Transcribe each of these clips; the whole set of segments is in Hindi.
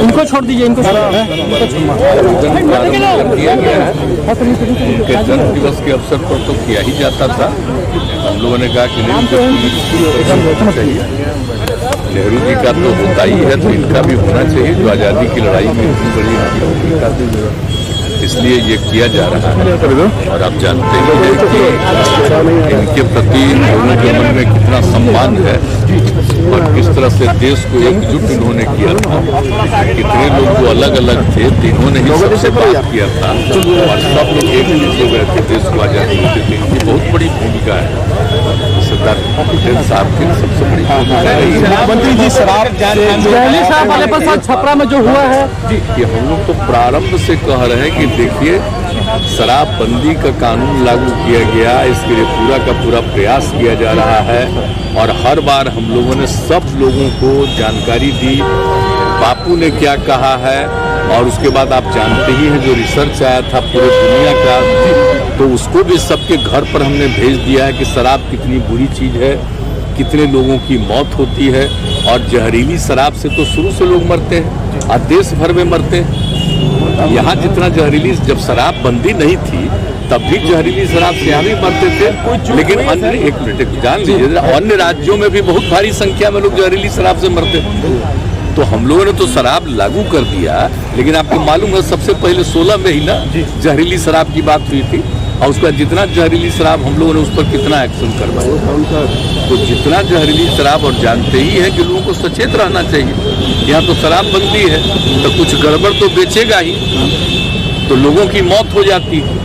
इनको छोड़ दीजिए, इनको किया गया है। उनके जन्म दिवस के अवसर पर तो किया ही जाता था। हम लोगों ने कहा कि नहीं, चाहिए। नेहरू जी का तो होता ही है, तो इनका भी होना चाहिए, जो आज़ादी की लड़ाई में इतनी बड़ी इनकी भूमिका थी, इसलिए ये किया जा रहा है। और आप जानते ही हैं कि इनके प्रति लोगों के मन में कितना सम्मान है और किस तरह से देश को एकजुट इन्होंने किया था। कितने लोग जो अलग अलग थे, इन्होंने ही सबसे बात किया था और सब लोग एकजुट हो गए थे, देश को आज़ादी देते थे। ये बहुत बड़ी भूमिका है सरदार पटेल साहब की, सबसे बड़ी भूमिका है। मंत्री जी, शराब साहब वाले पर छपरा में जो हुआ है कि हम लोग तो प्रारंभ से कह रहे हैं कि देखिए, शराबबंदी का कानून लागू किया गया, इसके लिए पूरा का पूरा प्रयास किया जा रहा है और हर बार हम लोगों ने सब लोगों को जानकारी दी, बापू ने क्या कहा है। और उसके बाद आप जानते ही हैं जो रिसर्च आया था पूरी दुनिया का, तो उसको भी सबके घर पर हमने भेज दिया है कि शराब कितनी बुरी चीज़ है, कितने लोगों की मौत होती है। और जहरीली शराब से तो शुरू से लोग मरते हैं और देश भर में मरते हैं। यहाँ जितना जहरीली, जब शराब बंदी नहीं थी तब भी जहरीली शराब से यहाँ भी मरते थे, लेकिन अन्य एक मिनट जान लीजिए, अन्य राज्यों में भी बहुत भारी संख्या में लोग जहरीली शराब से मरते थे। तो हम लोगों ने तो शराब लागू कर दिया, लेकिन आपको मालूम है सबसे पहले 16 में ही ना जहरीली शराब की बात हुई थी और उसका जितना जहरीली शराब हम लोगों ने उस पर कितना एक्शन करवाया। तो जितना जहरीली शराब, और जानते ही है कि लोगों को सचेत रहना चाहिए। यहाँ तो शराब बंदी है तो कुछ गड़बड़ तो बेचेगा ही, तो लोगों की मौत हो जाती है।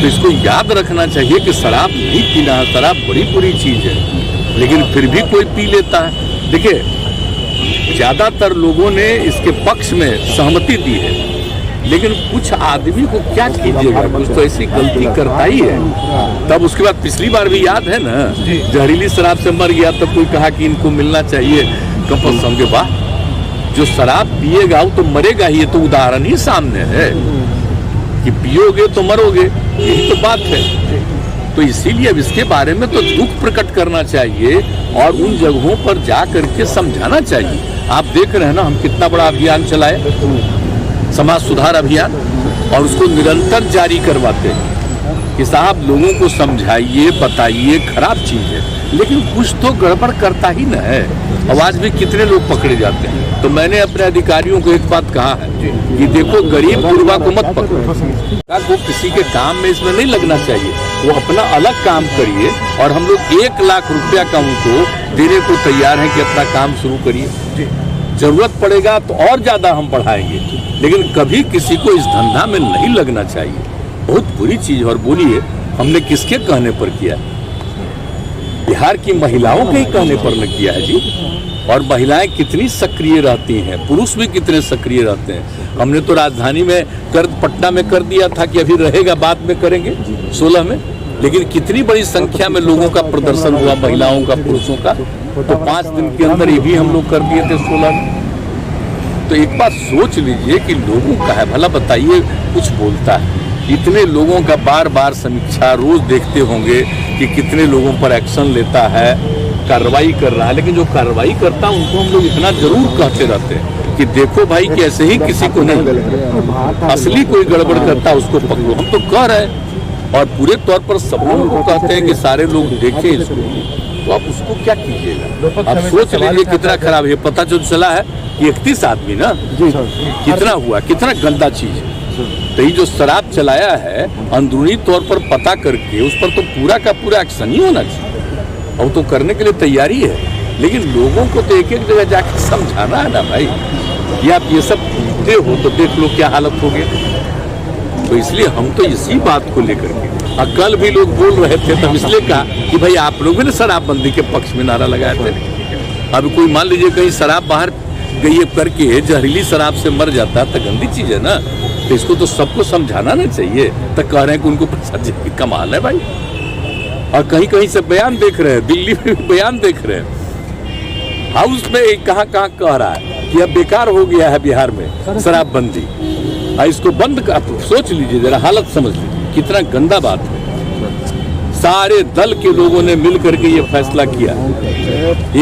तो इसको याद रखना चाहिए कि शराब नहीं पीना है, शराब बड़ी बुरी चीज़ है, लेकिन फिर भी कोई पी लेता है। देखिए, ज़्यादातर लोगों ने इसके पक्ष में सहमति दी है, लेकिन कुछ आदमी को क्या कीजिएगा, कुछ तो ऐसी गलती करता ही है। तब उसके बाद पिछली बार भी याद है ना, जहरीली शराब से मर गया तब कोई कहा कि इनको मिलना चाहिए कंपस समझे। वाह, जो शराब पिएगा वो तो मरेगा ही, ये तो उदाहरण ही सामने है कि पियोगे तो मरोगे, यही तो बात है। तो इसीलिए अब इसके बारे में तो दुख प्रकट करना चाहिए और उन जगहों पर जा करके समझाना चाहिए। आप देख रहे हैं ना, हम कितना बड़ा अभियान चलाए, समाज सुधार अभियान, और उसको निरंतर जारी करवाते हैं कि साहब लोगों को समझाइए, बताइए, खराब चीज़ है, लेकिन कुछ तो गड़बड़ करता ही न है। आवाज भी कितने लोग पकड़े जाते हैं। तो मैंने अपने अधिकारियों को एक बात कहा है कि देखो, गरीब गुरबा को मत पकड़ो, वो किसी के काम में इसमें नहीं लगना चाहिए, वो अपना अलग काम करिए और हम लोग 1 लाख रुपया का उनको देने को तैयार हैं कि अपना काम शुरू करिए। जरूरत पड़ेगा तो और ज्यादा हम बढ़ाएंगे, लेकिन कभी किसी को इस धंधा में नहीं लगना चाहिए। बहुत बुरी चीज। और बोलिए, हमने किसके कहने पर किया? बिहार की महिलाओं के ही कहने पर न किया है जी। और महिलाएं कितनी सक्रिय रहती हैं, पुरुष भी कितने सक्रिय रहते हैं। हमने तो राजधानी में पटना में कर दिया था कि अभी रहेगा, बाद में करेंगे 16 में, लेकिन कितनी बड़ी संख्या में लोगों का प्रदर्शन हुआ, महिलाओं का, पुरुषों का। तो 5 दिन के अंदर ये भी हम लोग कर दिए थे 16 में। तो एक बात सोच लीजिए कि लोगों का है, भला बताइए कुछ बोलता है, इतने लोगों का बार बार समीक्षा रोज देखते होंगे कि कितने लोगों पर एक्शन लेता है, कार्रवाई कर रहा है, लेकिन जो कार्रवाई करता है उनको हम लोग इतना जरूर कहते रहते हैं कि देखो भाई कि ऐसे ही किसी को नहीं, असली कोई गड़बड़ करता है उसको पकड़ो। हम तो कह रहे हैं और पूरे तौर पर सब लोगों को कहते हैं कि सारे लोग देखें इसको, तो आप उसको क्या कीजिएगा? आप सोच लीजिए कितना खराब है। पता जो चला है कि 31 आदमी ना, कितना हुआ, कितना गंदा चीज है। तो ये जो शराब चलाया है, अंदरूनी तौर पर पता करके उस पर तो पूरा का पूरा एक्शन ही होना चाहिए, और तो करने के लिए तैयारी है। लेकिन लोगों को तो एक एक जगह जाकर समझाना है ना भाई, ये आप ये सब पूछते हो तो देख लो क्या हालत हो गई। तो इसलिए हम तो इसी बात को लेकर के, कल भी लोग बोल रहे थे तब इसलिए कहा कि भाई आप लोगों ने शराबबंदी के पक्ष में नारा लगाया था। अब कोई मान लीजिए कहीं शराब बाहर गई करके जहरीली शराब से मर जाता है तो गंदी चीज है ना, तो इसको तो सबको समझाना ना चाहिए। तो कह रहे हैं कि उनको पैसा कमाल है भाई, और कहीं कहीं से बयान देख रहे हैं, दिल्ली में भी बयान देख रहे हैं, हाउस में कहाँ कहाँ कह रहा है कि अब बेकार हो गया है बिहार में शराबबंदी, इसको बंद कर। सोच लीजिए जरा, हालत समझ लीजिए कितना गंदा बात है। सारे दल के लोगों ने मिल करके ये फैसला किया,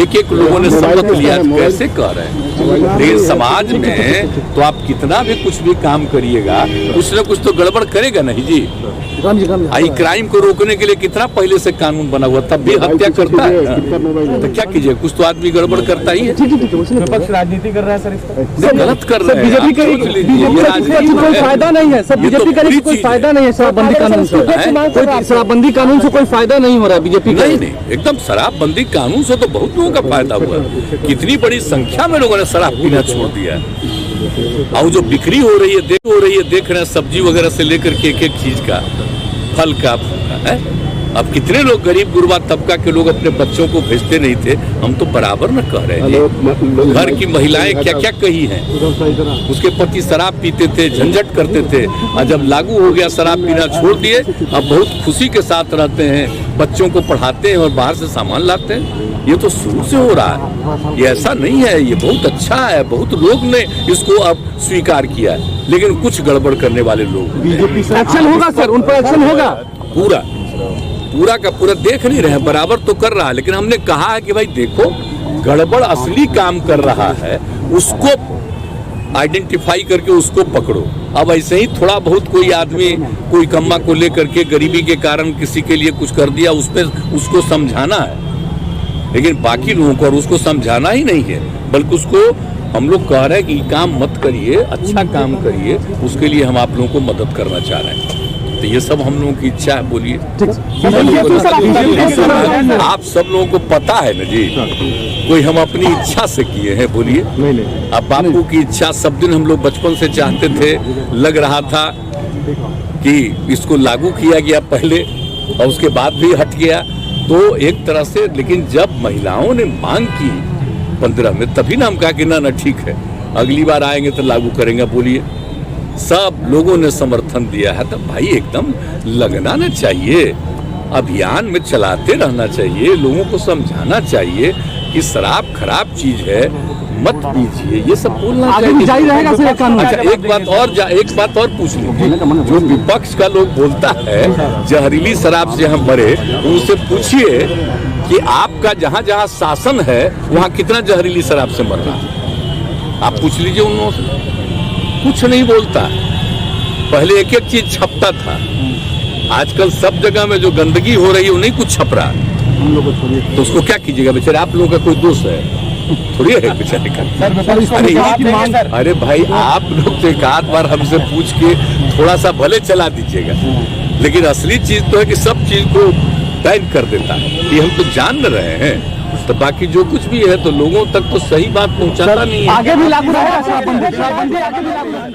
एक एक लोगों ने शपथ लिया। कैसे कह रहे हैं? लेकिन समाज में तो आप कितना भी कुछ भी काम करिएगा, कुछ न कुछ तो गड़बड़ करेगा नहीं जी। आई क्राइम को रोकने के लिए कितना पहले से कानून बना हुआ, तब भी हत्या करता है तो क्या कीजिए, कुछ तो आदमी गड़बड़ करता ही है। विपक्ष राजनीति कर रहा है सर, गलत कर रहे हैं। बीजेपी का कोई फायदा नहीं है सर, बीजेपी का कोई फायदा नहीं है शराबबंदी कानून से, कोई शराबबंदी कानून से कोई फायदा नहीं हो रहा है बीजेपी का। नहीं, एकदम शराबबंदी कानून से तो बहुत लोगों का फायदा हुआ, कितनी बड़ी संख्या में लोगों ने शराब पीना छोड़ दिया। और जो बिक्री हो रही है देख रहे हैं, सब्जी वगैरह से लेकर के एक एक चीज का, फल का है। अब कितने लोग गरीब गुरबा तबका के लोग अपने बच्चों को भेजते नहीं थे, हम तो बराबर न कह रहे हैं। घर की महिलाएं क्या क्या कही हैं, उसके पति शराब पीते थे, झंझट करते थे, और जब लागू हो गया शराब पीना छोड़ दिए, अब बहुत खुशी के साथ रहते हैं, बच्चों को पढ़ाते हैं और बाहर से सामान लाते हैं। ये तो शुरू से हो रहा है, ये ऐसा नहीं है, ये बहुत अच्छा है, बहुत लोग ने इसको अब स्वीकार किया है। लेकिन कुछ गड़बड़ करने वाले लोग, बीजेपी से एक्शन होगा सर, उन पर एक्शन होगा। पूरा का पूरा देख नहीं रहे, बराबर तो कर रहा है, लेकिन हमने कहा है कि भाई देखो, गड़बड़ असली काम कर रहा है, उसको आइडेंटिफाई करके उसको पकड़ो। अब ऐसे ही थोड़ा बहुत कोई आदमी कोई कम्मा को लेकर के गरीबी के कारण किसी के लिए कुछ कर दिया, उसको समझाना है, लेकिन बाकी लोगों को और उसको समझाना ही नहीं है, बल्कि उसको हम लोग कह रहे हैं कि आप मत करिए, अच्छा काम करिए, उसके लिए हम आप लोगों को मदद करना चाह रहे हैं। तो ये सब हम लोगों की इच्छा है। बोलिए, आप सब लोगों को पता है ना जी, कोई हम अपनी इच्छा से किए हैं? बोलिए, अब बापू की इच्छा सब दिन हम लोग बचपन से चाहते थे, लग रहा था कि इसको लागू किया गया पहले और उसके बाद भी हट गया, तो एक तरह से। लेकिन जब महिलाओं ने मांग की 15 में, तभी ना हम कहा कि ना ठीक है, अगली बार आएंगे तो लागू करेंगे। बोलिए, सब लोगों ने समर्थन दिया है, तो भाई एकदम लगना ना चाहिए, अभियान में चलाते रहना चाहिए, लोगों को समझाना चाहिए कि शराब खराब चीज है, मत पीजिए, ये सब बोलना चाहिए। जारी रहेगा सर कानून। अच्छा, एक बात और पूछ लीजिए, जो विपक्ष का लोग बोलता है जहरीली शराब से हम मरे, उनसे पूछिए कि आपका जहाँ जहाँ शासन है वहाँ कितना जहरीली शराब से मर रहा है, आप पूछ लीजिए उन लोगों से। कुछ नहीं बोलता, पहले एक एक चीज छपता था, आजकल सब जगह में जो गंदगी हो रही है वो नहीं कुछ छप रहा, तो उसको क्या कीजिएगा? बेचारे आप लोगों का कोई दोष है थोड़ी है बेचारे का। अरे भाई, आप लोग तो एक आध बार हमसे पूछ के थोड़ा सा भले चला दीजिएगा, लेकिन असली चीज तो है कि सब चीज को बैन कर देता है, ये हम तो जान रहे हैं। तो बाकी जो कुछ भी है तो लोगों तक तो सही बात पहुंचाता नहीं है। आगे भी लागू रहेगा शराबबंदी, आगे भी लागू रहेगा।